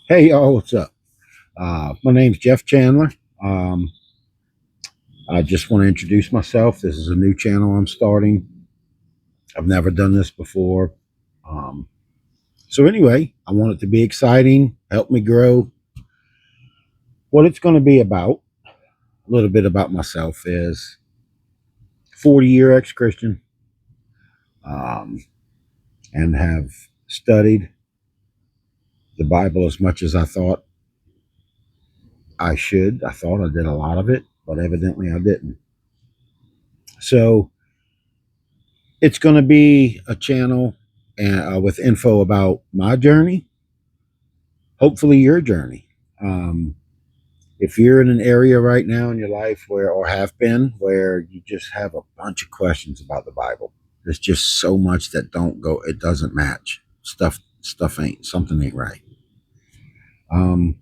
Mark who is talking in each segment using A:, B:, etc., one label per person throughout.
A: Hey, y'all, what's up? My name's Jeff Chandler. Um, I just want to introduce myself. This is a new channel I'm starting. I've never done this before. Um, anyway, I want it to be exciting, help me grow. What it's going to be about, a little bit about myself, is 40-year ex Christian, um, and have studied the Bible as much as I thought I should. I thought I did a lot of it, but evidently I didn't. So, it's going to be a channel with info about my journey, hopefully your journey. Um, if you're in an area right now in your life where, or have been, where you just have a bunch of questions about the Bible, there's just so much that don't go, it doesn't match. Stuff ain't, something ain't right. Um,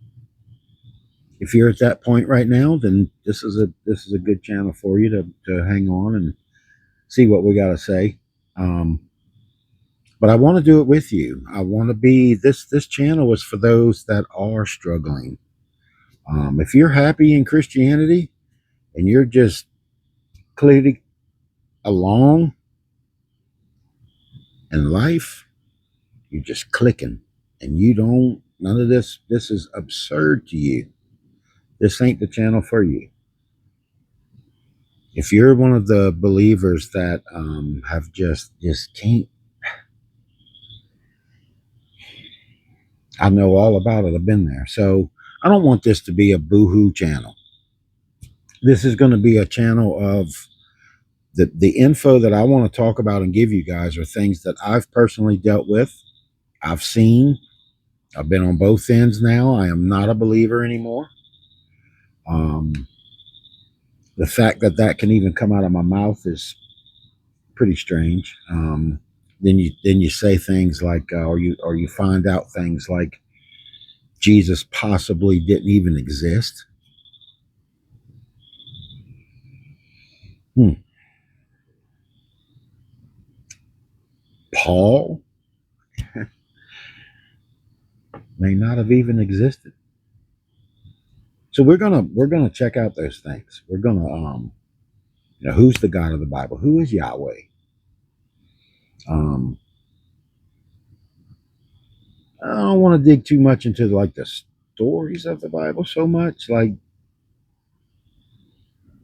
A: if you're at that point right now, then this is a good channel for you to hang on and see what we got to say. Um, but I want to do it with you. I want to be this channel is for those that are struggling. If you're happy in Christianity and you're just clearly along in life, you're just clicking and you don't, none of this is absurd to you. This ain't the channel for you. If you're one of the believers that have just can't, I know all about it. I've been there. So I don't want this to be a boohoo channel. This is going to be a channel of the info that I want to talk about and give you guys are things that I've personally dealt with. I've seen. I've been on both ends now. I am not a believer anymore. Um, the fact that that can even come out of my mouth is pretty strange. Then you say things like, or you find out things like Jesus possibly didn't even exist. Hmm. Paul may not have even existed. So we're gonna check out those things. We're gonna who's the God of the Bible? Who is Yahweh? Um, I don't want to dig too much into like the stories of the Bible so much, like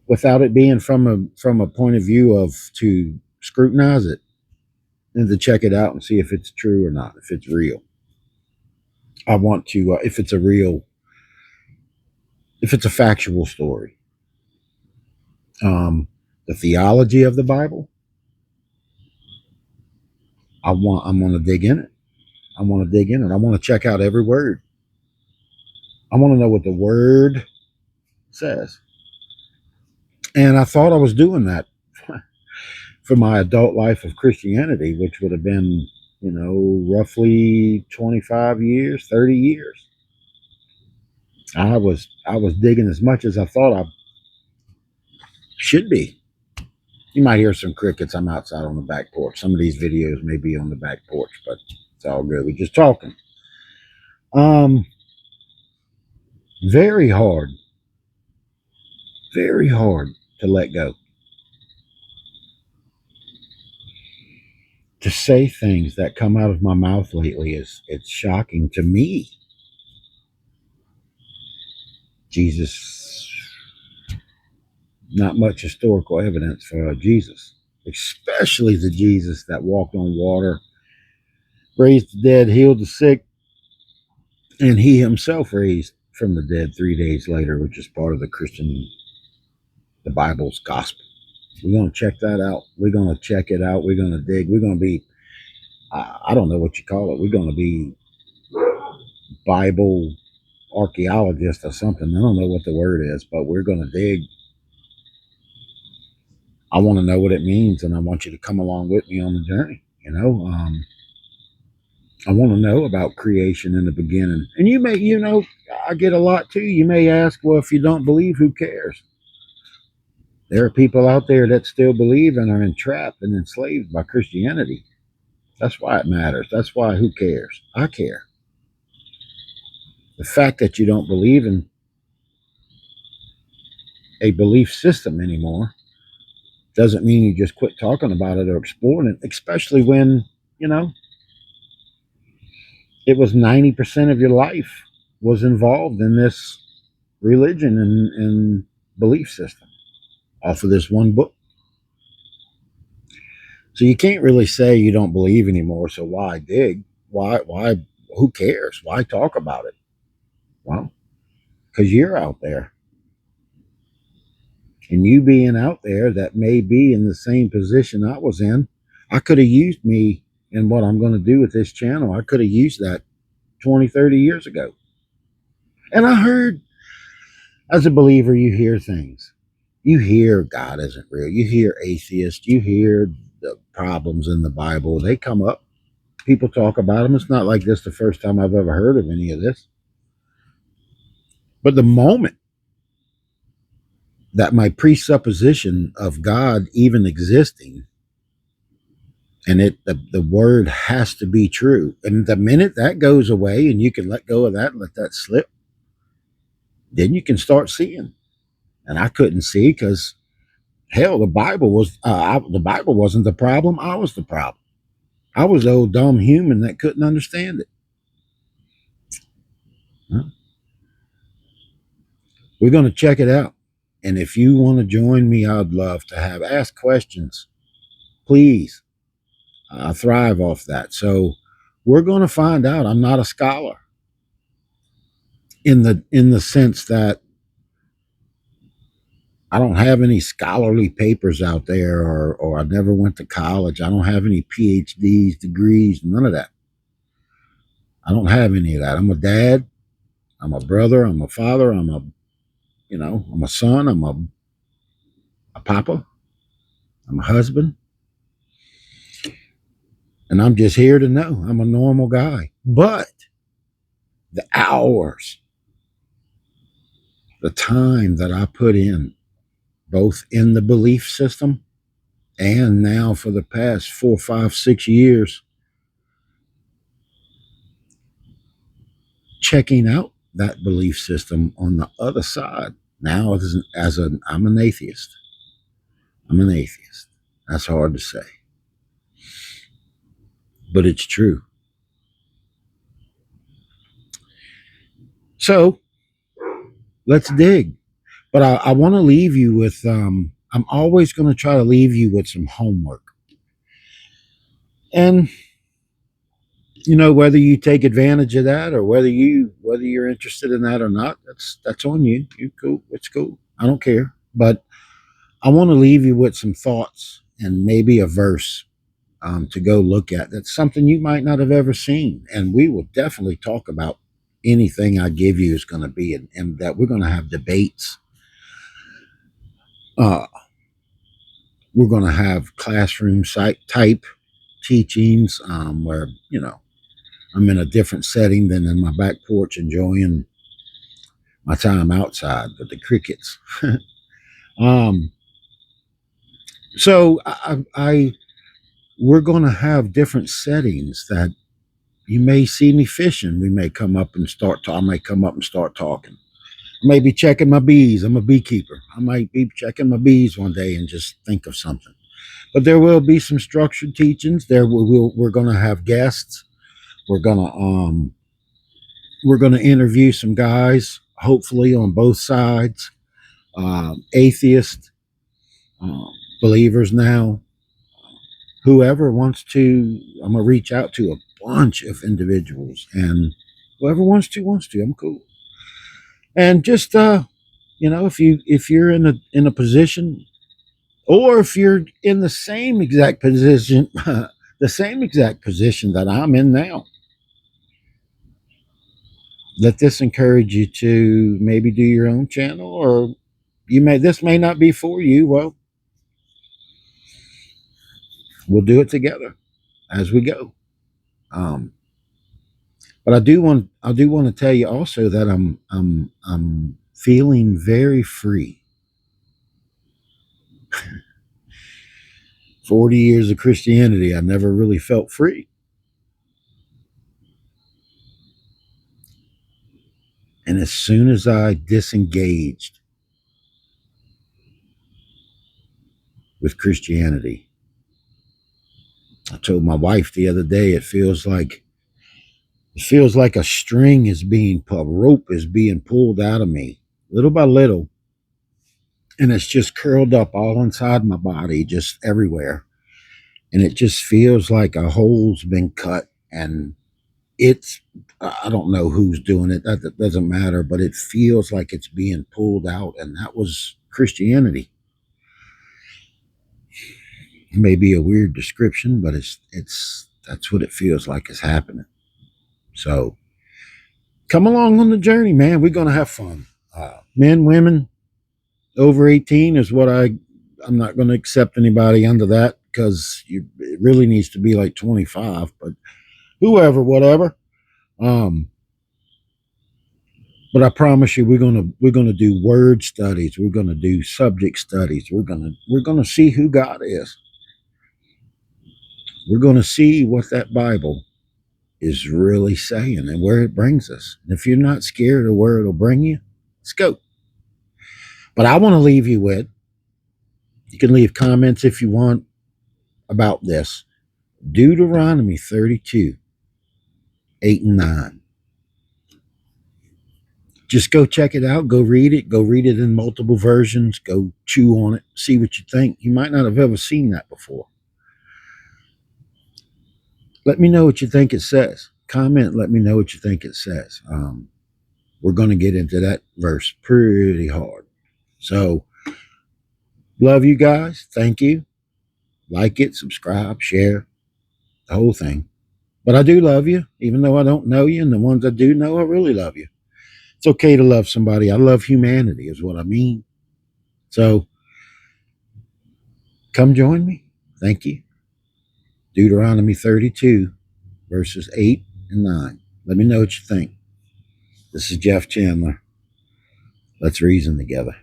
A: without it being from a point of view of to scrutinize it and to check it out and see if it's true or not, if it's real. I want to if it's a real, if it's a factual story. Um, the theology of the Bible. I'm going to dig in it. I want to dig in it. I want to check out every word. I want to know what the word says. And I thought I was doing that for my adult life of Christianity, which would have been, roughly 25 years, 30 years. I was digging as much as I thought I should be. You might hear some crickets. I'm outside on the back porch. Some of these videos may be on the back porch, but it's all good. We're just talking. Um, very hard, very hard to let go. To say things that come out of my mouth lately is it's shocking to me. Jesus, not much historical evidence for Jesus, especially the Jesus that walked on water, raised the dead, healed the sick, and he himself raised from the dead 3 days later, which is part of the Bible's gospel. We're going to check that out. We're going to check it out. We're going to dig. We're going to be, I don't know what you call it. We're going to be Bible archaeologists or something. I don't know what the word is, but we're going to dig. I want to know what it means, and I want you to come along with me on the journey. I want to know about creation in the beginning. And I get a lot too. You may ask, well, if you don't believe, who cares? There are people out there that still believe and are entrapped and enslaved by Christianity. That's why it matters. That's why who cares? I care. The fact that you don't believe in a belief system anymore doesn't mean you just quit talking about it or exploring it, especially when, you know, it was 90% of your life was involved in this religion and belief system off of this one book. So you can't really say you don't believe anymore. So why dig? Why, who cares? Why talk about it? Well, because you're out there. And you being out there that may be in the same position I was in, I could have used me in what I'm going to do with this channel. I could have used that 20, 30 years ago. And I heard, as a believer, you hear things. You hear God isn't real. You hear atheists. You hear the problems in the Bible. They come up. People talk about them. It's not like this the first time I've ever heard of any of this. But the moment that my presupposition of God even existing, and the word has to be true, and the minute that goes away and you can let go of that and let that slip, then you can start seeing. And I couldn't see because hell, the Bible wasn't the problem. I was the problem. I was the old dumb human that couldn't understand it. Huh? We're going to check it out. And if you want to join me, I'd love to ask questions. Please. I thrive off that. So we're going to find out. I'm not a scholar in the sense that I don't have any scholarly papers out there, or I never went to college. I don't have any PhDs, degrees, none of that. I don't have any of that. I'm a dad. I'm a brother. I'm a father. I'm a son. I'm a papa. I'm a husband. And I'm just here to know I'm a normal guy. But the hours, the time that I put in, both in the belief system and now for the past 4, 5, 6 years, checking out that belief system on the other side. Now, I'm an atheist. I'm an atheist. That's hard to say, but it's true. So let's dig. But I want to leave you with. I'm always going to try to leave you with some homework, and whether you take advantage of that or whether you're interested in that or not, that's on you. You cool. It's cool. I don't care. But I want to leave you with some thoughts and maybe a verse to go look at. That's something you might not have ever seen. And we will definitely talk about anything I give you is going to be, and that we're going to have debates. We're going to have classroom type teachings where, I'm in a different setting than in my back porch enjoying my time outside with the crickets. um, so we're going to have different settings that you may see me fishing. We may come up and I might come up and start talking. I may be checking my bees. I'm a beekeeper. I might be checking my bees one day and just think of something. But there will be some structured teachings. We're going to have guests. We're going to interview some guys, hopefully on both sides, atheists, believers now, whoever wants to. I'm going to reach out to a bunch of individuals, and whoever wants to, I'm cool. And just, if you're in a position, or if you're in the same exact position, the same exact position that I'm in now, let this encourage you to maybe do your own channel, or this may not be for you. Well, we'll do it together as we go. But I do want to tell you also that I'm feeling very free. 40 years of Christianity, I never really felt free. And as soon as I disengaged with Christianity, I told my wife the other day, it feels like a string is being pulled, rope is being pulled out of me little by little, and it's just curled up all inside my body, just everywhere. And it just feels like a hole's been cut, and it's, I don't know who's doing it. That doesn't matter, but it feels like it's being pulled out, and that was Christianity. It may be a weird description, but it's that's what it feels like is happening. So come along on the journey, man. We're gonna have fun. Men, women, over 18 is what I'm not going to accept anybody under that, because it really needs to be like 25, but whoever, whatever. But I promise you, we're gonna do word studies. We're gonna do subject studies. We're gonna see who God is. We're gonna see what that Bible is really saying and where it brings us. And if you're not scared of where it'll bring you, let's go. But I want to leave you with, you can leave comments if you want about this. Deuteronomy 32, 8 and 9. Just go check it out. Go read it. Go read it in multiple versions. Go chew on it. See what you think. You might not have ever seen that before. Let me know what you think it says. Comment. Let me know what you think it says. We're going to get into that verse pretty hard. So, love you guys. Thank you. Like it, subscribe, share, the whole thing. But I do love you, even though I don't know you. And the ones I do know, I really love you. It's okay to love somebody. I love humanity is what I mean. So come join me. Thank you. Deuteronomy 32, verses 8 and 9. Let me know what you think. This is Jeff Chandler. Let's reason together.